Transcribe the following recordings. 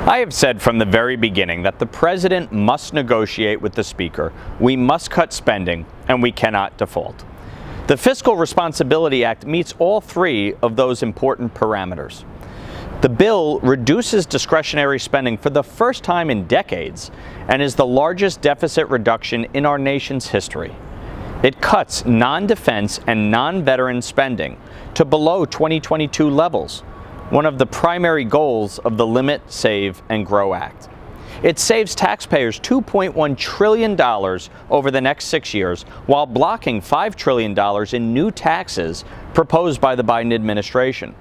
I have said from the very beginning that the President must negotiate with the Speaker, we must cut spending, and we cannot default. The Fiscal Responsibility Act meets all three of those important parameters. The bill reduces discretionary spending for the first time in decades and is the largest deficit reduction in our nation's history. It cuts non-defense and non-veteran spending to below 2022 levels, one of the primary goals of the Limit, Save, and Grow Act. It saves taxpayers $2.1 trillion over the next 6 years while blocking $5 trillion in new taxes proposed by the Biden administration.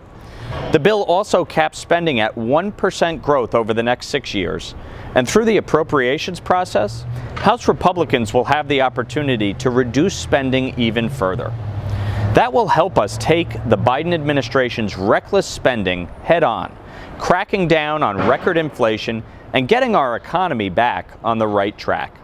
The bill also caps spending at 1% growth over the next 6 years, and through the appropriations process, House Republicans will have the opportunity to reduce spending even further. That will help us take the Biden administration's reckless spending head on, cracking down on record inflation and getting our economy back on the right track.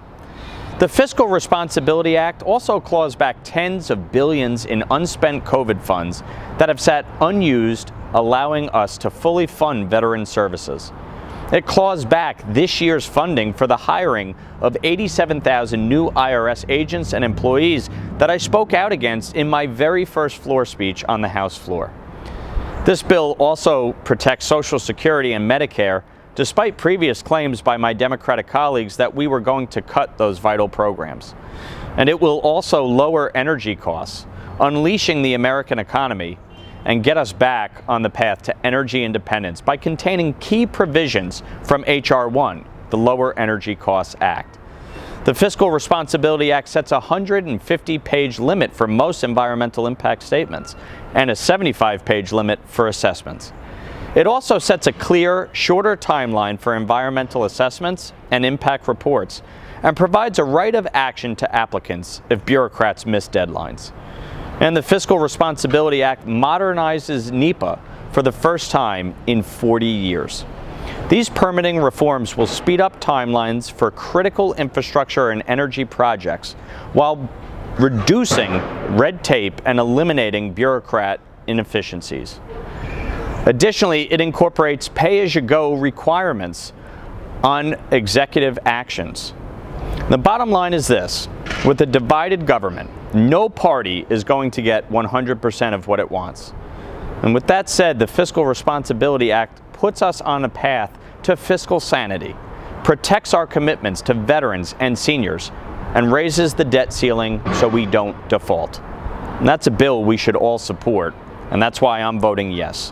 The Fiscal Responsibility Act also claws back tens of billions in unspent COVID funds that have sat unused, allowing us to fully fund veteran services. It claws back this year's funding for the hiring of 87,000 new IRS agents and employees that I spoke out against in my very first floor speech on the House floor. This bill also protects Social Security and Medicare, despite previous claims by my Democratic colleagues that we were going to cut those vital programs. And it will also lower energy costs, unleashing the American economy, and get us back on the path to energy independence by containing key provisions from H.R. 1, the Lower Energy Costs Act. The Fiscal Responsibility Act sets a 150-page limit for most environmental impact statements and a 75-page limit for assessments. It also sets a clear, shorter timeline for environmental assessments and impact reports and provides a right of action to applicants if bureaucrats miss deadlines. And the Fiscal Responsibility Act modernizes NEPA for the first time in 40 years. These permitting reforms will speed up timelines for critical infrastructure and energy projects while reducing red tape and eliminating bureaucrat inefficiencies. Additionally, it incorporates pay-as-you-go requirements on executive actions. The bottom line is this: with a divided government, no party is going to get 100% of what it wants. And with that said, the Fiscal Responsibility Act puts us on a path to fiscal sanity, protects our commitments to veterans and seniors, and raises the debt ceiling so we don't default. And that's a bill we should all support, and that's why I'm voting yes.